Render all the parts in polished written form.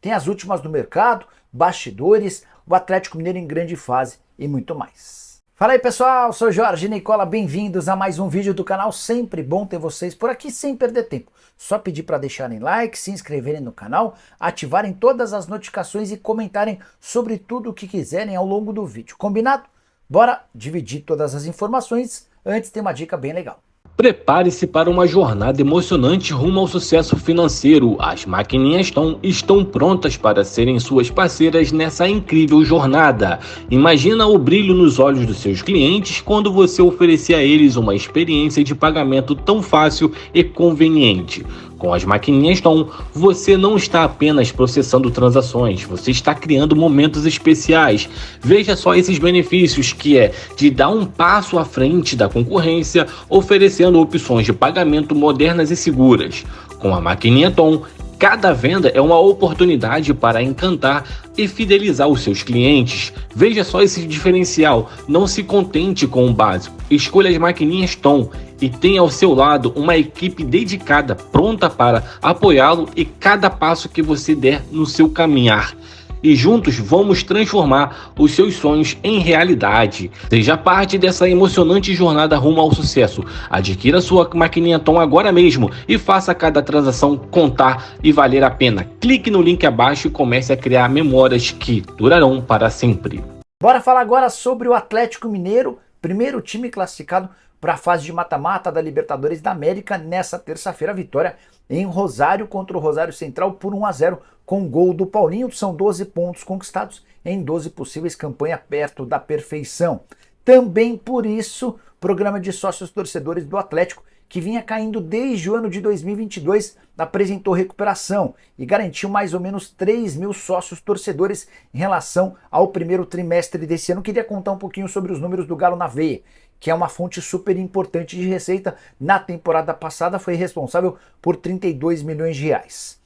tem as últimas do mercado, bastidores, o Atlético Mineiro em grande fase e muito mais. Fala aí pessoal, sou Jorge Nicola, bem-vindos a mais um vídeo do canal, sempre bom ter vocês por aqui sem perder tempo. Só pedir para deixarem like, se inscreverem no canal, ativarem todas as notificações e comentarem sobre tudo o que quiserem ao longo do vídeo, combinado? Bora dividir todas as informações, antes tem uma dica bem legal. Prepare-se para uma jornada emocionante rumo ao sucesso financeiro. As maquininhas Tom estão prontas para serem suas parceiras nessa incrível jornada. Imagina o brilho nos olhos dos seus clientes quando você oferecer a eles uma experiência de pagamento tão fácil e conveniente. Com as maquininhas Tom, você não está apenas processando transações, você está criando momentos especiais. Veja só esses benefícios, que é de dar um passo à frente da concorrência, oferecendo opções de pagamento modernas e seguras. Com a maquininha Tom, cada venda é uma oportunidade para encantar e fidelizar os seus clientes. Veja só esse diferencial, não se contente com o básico. Escolha as maquininhas Tom e tenha ao seu lado uma equipe dedicada, pronta para apoiá-lo em cada passo que você der no seu caminhar. E juntos vamos transformar os seus sonhos em realidade. Seja parte dessa emocionante jornada rumo ao sucesso. Adquira sua maquininha Tom agora mesmo e faça cada transação contar e valer a pena. Clique no link abaixo e comece a criar memórias que durarão para sempre. Bora falar agora sobre o Atlético Mineiro, primeiro time classificado para a fase de mata-mata da Libertadores da América nessa terça-feira, vitória em Rosário contra o Rosário Central por 1-0 com gol do Paulinho. São 12 pontos conquistados em 12 possíveis, campanha perto da perfeição. Também por isso, programa de sócios torcedores do Atlético, que vinha caindo desde o ano de 2022, apresentou recuperação e garantiu mais ou menos 3 mil sócios torcedores em relação ao primeiro trimestre desse ano. Queria contar um pouquinho sobre os números do Galo na Veia, que é uma fonte super importante de receita. Na temporada passada foi responsável por 32 milhões de reais.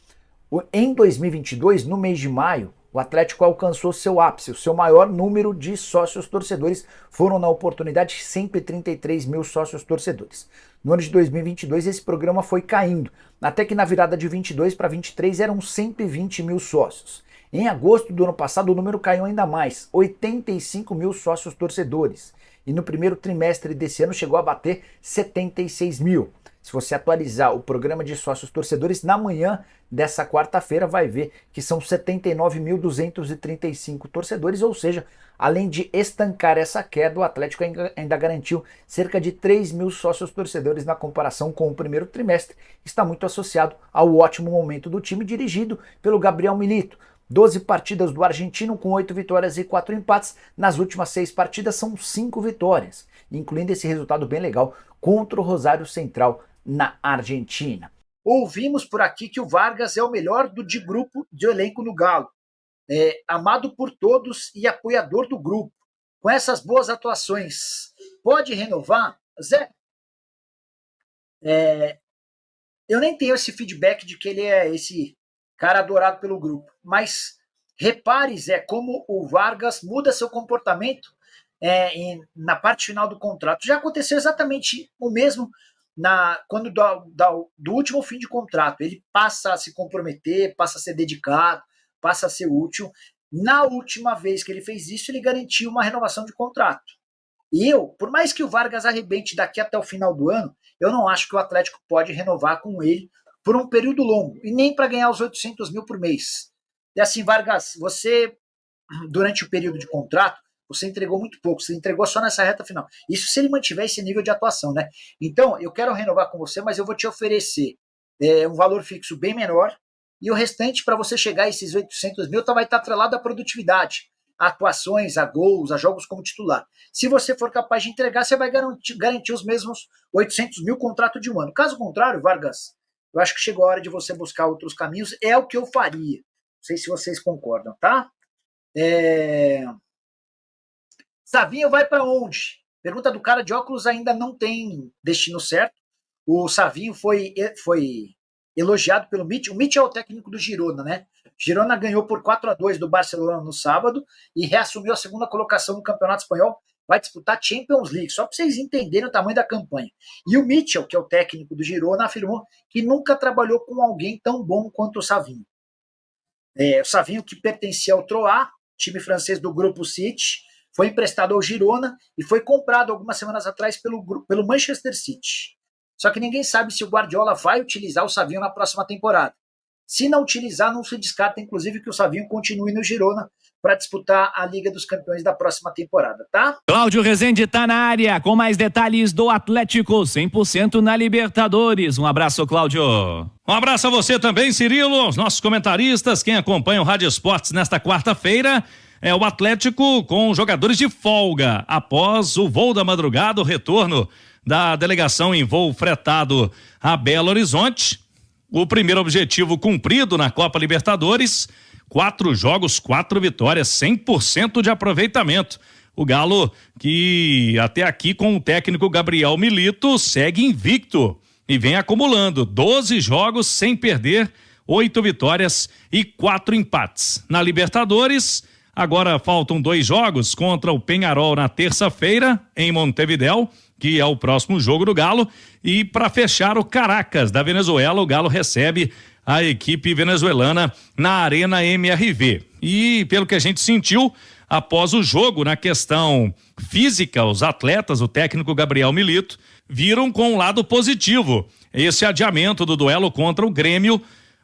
Em 2022, no mês de maio, o Atlético alcançou seu ápice, o seu maior número de sócios torcedores. Foram na oportunidade 133 mil sócios torcedores. No ano de 2022 esse programa foi caindo, até que na virada de 22 para 23 eram 120 mil sócios. Em agosto do ano passado o número caiu ainda mais, 85 mil sócios torcedores. E no primeiro trimestre desse ano chegou a bater 76 mil. Se você atualizar o programa de sócios torcedores, na manhã dessa quarta-feira vai ver que são 79.235 torcedores, ou seja, além de estancar essa queda, o Atlético ainda garantiu cerca de 3 mil sócios torcedores na comparação com o primeiro trimestre. Está muito associado ao ótimo momento do time dirigido pelo Gabriel Milito. 12 partidas do argentino com 8 vitórias e 4 empates. Nas últimas 6 partidas são 5 vitórias, incluindo esse resultado bem legal contra o Rosário Central na Argentina. Ouvimos por aqui que o Vargas é o melhor de grupo de elenco no Galo. Amado por todos e apoiador do grupo. Com essas boas atuações, pode renovar? Zé, eu nem tenho esse feedback de que ele é esse cara adorado pelo grupo, mas repare, Zé, como o Vargas muda seu comportamento na parte final do contrato. Já aconteceu exatamente o mesmo quando do último fim de contrato. Ele passa a se comprometer, passa a ser dedicado, passa a ser útil. Na última vez que ele fez isso, ele garantiu uma renovação de contrato. E por mais que o Vargas arrebente daqui até o final do ano, eu não acho que o Atlético pode renovar com ele por um período longo, e nem para ganhar os 800 mil por mês. E assim, Vargas, você, durante o período de contrato, você entregou muito pouco, você entregou só nessa reta final. Isso se ele mantiver esse nível de atuação, né? Então, eu quero renovar com você, mas eu vou te oferecer um valor fixo bem menor, e o restante, para você chegar a esses 800 mil, vai estar atrelado à produtividade, a atuações, a gols, a jogos como titular. Se você for capaz de entregar, você vai garantir os mesmos 800 mil contrato de um ano. Caso contrário, Vargas, eu acho que chegou a hora de você buscar outros caminhos. É o que eu faria. Não sei se vocês concordam, tá? Savinho vai para onde? Pergunta do cara de óculos, ainda não tem destino certo. O Savinho foi elogiado pelo Mitchell. O Mitchell é o técnico do Girona, né? Girona ganhou por 4-2 do Barcelona no sábado e reassumiu a segunda colocação no Campeonato Espanhol. Vai disputar Champions League, só para vocês entenderem o tamanho da campanha. E o Mitchell, que é o técnico do Girona, afirmou que nunca trabalhou com alguém tão bom quanto o Savinho. O Savinho, que pertencia ao Troyes, time francês do Grupo City, foi emprestado ao Girona e foi comprado algumas semanas atrás pelo Manchester City. Só que ninguém sabe se o Guardiola vai utilizar o Savinho na próxima temporada. Se não utilizar, não se descarta, inclusive, que o Savinho continue no Girona para disputar a Liga dos Campeões da próxima temporada, tá? Cláudio Rezende tá na área com mais detalhes do Atlético, 100% na Libertadores. Um abraço, Cláudio. Um abraço a você também, Cirilo, aos nossos comentaristas, quem acompanha o Rádio Esportes nesta quarta-feira. É o Atlético com jogadores de folga após o voo da madrugada, o retorno da delegação em voo fretado a Belo Horizonte. O primeiro objetivo cumprido na Copa Libertadores, 4 jogos, 4 vitórias, 100% de aproveitamento. O Galo, que até aqui com o técnico Gabriel Milito, segue invicto e vem acumulando 12 jogos sem perder, 8 vitórias e 4 empates. Na Libertadores, agora faltam 2 jogos contra o Peñarol na terça-feira em Montevidéu, que é o próximo jogo do Galo, e para fechar o Caracas da Venezuela, o Galo recebe a equipe venezuelana na Arena MRV. E pelo que a gente sentiu, após o jogo, na questão física, os atletas, o técnico Gabriel Milito, viram com um lado positivo esse adiamento do duelo contra o Grêmio.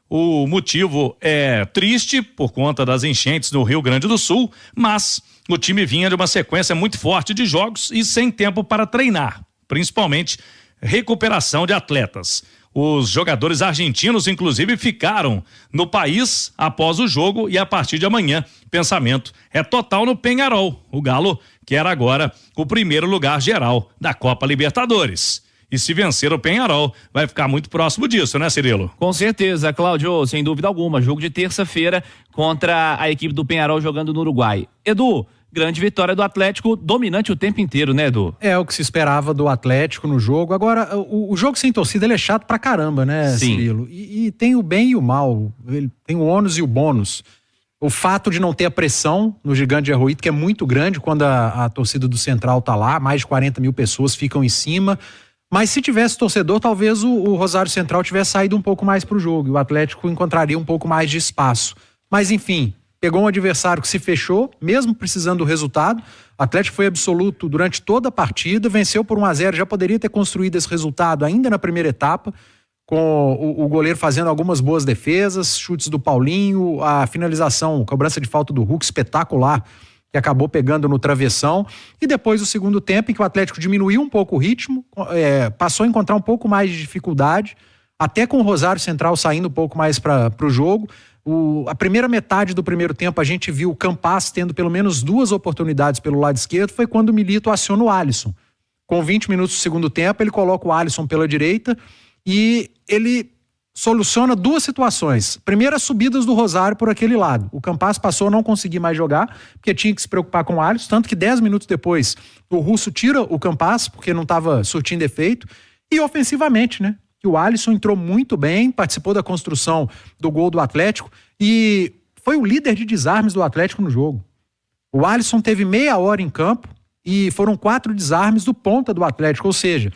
O motivo é triste por conta das enchentes no Rio Grande do Sul, mas o time vinha de uma sequência muito forte de jogos e sem tempo para treinar, principalmente recuperação de atletas. Os jogadores argentinos, inclusive, ficaram no país após o jogo e a partir de amanhã, pensamento é total no Peñarol. O Galo quer agora o primeiro lugar geral da Copa Libertadores. E se vencer o Peñarol, vai ficar muito próximo disso, né, Cirilo? Com certeza, Cláudio, sem dúvida alguma. Jogo de terça-feira contra a equipe do Peñarol jogando no Uruguai. Edu, grande vitória do Atlético, dominante o tempo inteiro, né, Edu? É o que se esperava do Atlético no jogo. Agora, o jogo sem torcida, ele é chato pra caramba, né, Sim. Cirilo? E tem o bem e o mal, ele tem o ônus e o bônus. O fato de não ter a pressão no Gigante de Arruíto, que é muito grande quando a torcida do Central tá lá, mais de 40 mil pessoas ficam em cima. Mas se tivesse torcedor, talvez o Rosário Central tivesse saído um pouco mais pro jogo e o Atlético encontraria um pouco mais de espaço. Mas enfim, pegou um adversário que se fechou, mesmo precisando do resultado. O Atlético foi absoluto durante toda a partida, venceu por 1-0, já poderia ter construído esse resultado ainda na primeira etapa, com o goleiro fazendo algumas boas defesas, chutes do Paulinho, a finalização, cobrança de falta do Hulk espetacular, que acabou pegando no travessão, e depois o segundo tempo em que o Atlético diminuiu um pouco o ritmo, passou a encontrar um pouco mais de dificuldade, até com o Rosário Central saindo um pouco mais para o jogo. A primeira metade do primeiro tempo a gente viu o Campas tendo pelo menos 2 oportunidades pelo lado esquerdo, foi quando o Milito aciona o Alisson. Com 20 minutos do segundo tempo, ele coloca o Alisson pela direita e ele soluciona 2 situações. Primeiro, as subidas do Rosário por aquele lado. O Campas passou a não conseguir mais jogar, porque tinha que se preocupar com o Alisson, tanto que 10 minutos depois o Russo tira o Campas, porque não estava surtindo efeito. E ofensivamente, né? Que o Alisson entrou muito bem, participou da construção do gol do Atlético e foi o líder de desarmes do Atlético no jogo. O Alisson teve meia hora em campo e foram 4 desarmes do ponta do Atlético, ou seja,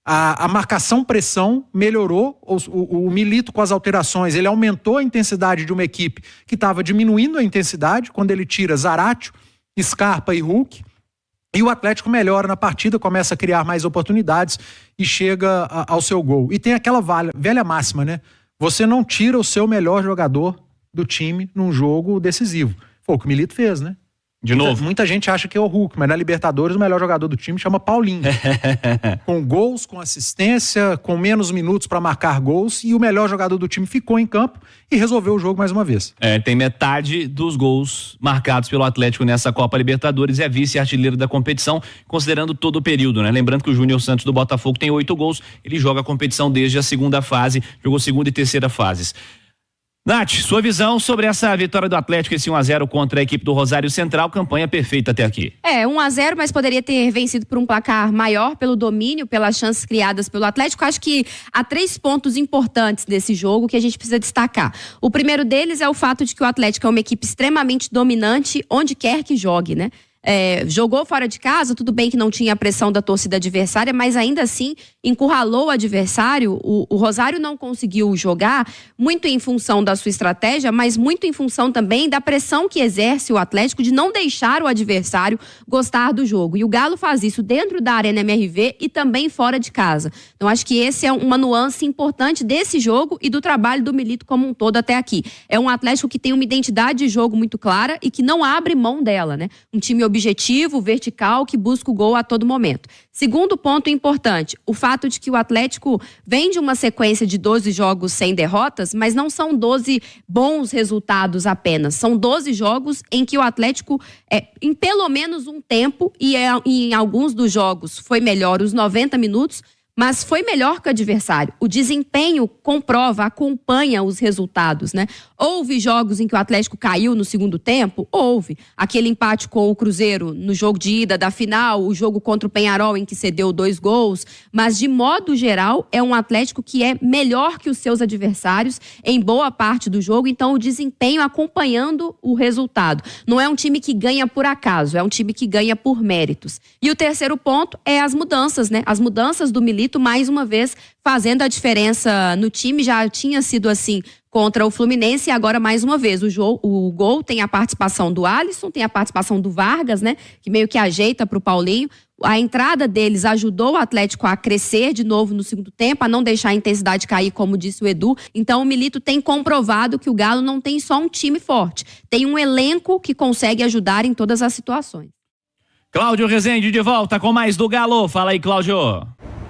a marcação-pressão melhorou, o Milito com as alterações, ele aumentou a intensidade de uma equipe que estava diminuindo a intensidade, quando ele tira Zaratio, Scarpa e Hulk, e o Atlético melhora na partida, começa a criar mais oportunidades e chega ao seu gol. E tem aquela velha máxima, né? Você não tira o seu melhor jogador do time num jogo decisivo. Foi o que o Milito fez, né? De novo. Muita gente acha que é o Hulk, mas na Libertadores o melhor jogador do time chama Paulinho. Com gols, com assistência, com menos minutos para marcar gols, e o melhor jogador do time ficou em campo e resolveu o jogo mais uma vez. Tem metade dos gols marcados pelo Atlético nessa Copa Libertadores, é vice-artilheiro da competição, considerando todo o período, né? Lembrando que o Júnior Santos do Botafogo tem 8 gols, ele joga a competição desde a segunda fase, jogou segunda e terceira fases. Nath, sua visão sobre essa vitória do Atlético, esse 1-0 contra a equipe do Rosário Central, campanha perfeita até aqui. 1-0, mas poderia ter vencido por um placar maior, pelo domínio, pelas chances criadas pelo Atlético. Acho que há 3 pontos importantes desse jogo que a gente precisa destacar. O primeiro deles é o fato de que o Atlético é uma equipe extremamente dominante onde quer que jogue, né? Jogou fora de casa, tudo bem que não tinha a pressão da torcida adversária, mas ainda assim encurralou o adversário. O Rosário não conseguiu jogar muito em função da sua estratégia, mas muito em função também da pressão que exerce o Atlético de não deixar o adversário gostar do jogo. E o Galo faz isso dentro da Arena MRV e também fora de casa. Então acho que esse é uma nuance importante desse jogo e do trabalho do Milito como um todo até aqui. É um Atlético que tem uma identidade de jogo muito clara e que não abre mão dela, né? Um time objetivo, vertical, que busca o gol a todo momento. Segundo ponto importante, o fato de que o Atlético vem de uma sequência de 12 jogos sem derrotas, mas não são 12 bons resultados apenas. São 12 jogos em que o Atlético, em pelo menos um tempo, e em alguns dos jogos foi melhor os 90 minutos, mas foi melhor que o adversário. O desempenho comprova, acompanha os resultados, né? Houve jogos em que o Atlético caiu no segundo tempo? Houve. Aquele empate com o Cruzeiro no jogo de ida da final, o jogo contra o Peñarol em que cedeu 2 gols, mas de modo geral é um Atlético que é melhor que os seus adversários em boa parte do jogo, então o desempenho acompanhando o resultado. Não é um time que ganha por acaso, é um time que ganha por méritos. E o terceiro ponto é as mudanças, né? As mudanças do Milito, mais uma vez, fazendo a diferença no time. Já tinha sido assim contra o Fluminense e agora mais uma vez. O gol tem a participação do Alisson, tem a participação do Vargas, né? Que meio que ajeita para o Paulinho. A entrada deles ajudou o Atlético a crescer de novo no segundo tempo, a não deixar a intensidade cair, como disse o Edu. Então o Milito tem comprovado que o Galo não tem só um time forte, tem um elenco que consegue ajudar em todas as situações. Cláudio Rezende de volta com mais do Galo. Fala aí, Cláudio.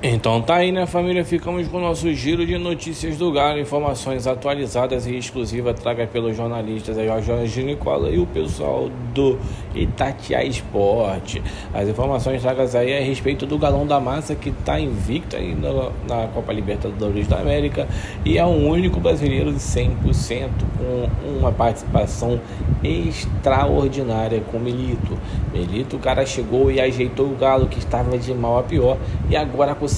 Então tá aí, né, família? Ficamos com o nosso giro de notícias do Galo, informações atualizadas e exclusivas tragas pelos jornalistas aí, o Jorge Nicola e o pessoal do Itatiaia Esporte. As informações tragas aí a respeito do Galão da Massa, que tá invicto aí na Copa Libertadores da América e é o único brasileiro de 100% com uma participação extraordinária com o Milito. O cara chegou e ajeitou o Galo, que estava de mal a pior, e agora consegue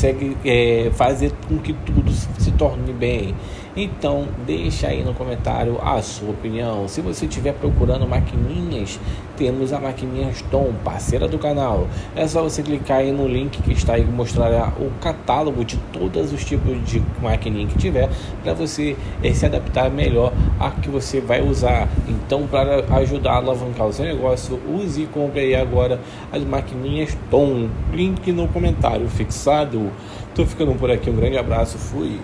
fazer com que tudo se torne bem. Então deixa aí no comentário a sua opinião. Se você estiver procurando maquininhas, temos a Maquininhas Tom, parceira do canal. É só você clicar aí no link que está aí, mostrar o catálogo de todos os tipos de maquininha que tiver, para você se adaptar melhor a que você vai usar. Então, para ajudar a alavancar o seu negócio, use e compre aí agora as Maquininhas Tom. Link no comentário fixado. Tô ficando por aqui, um grande abraço, fui!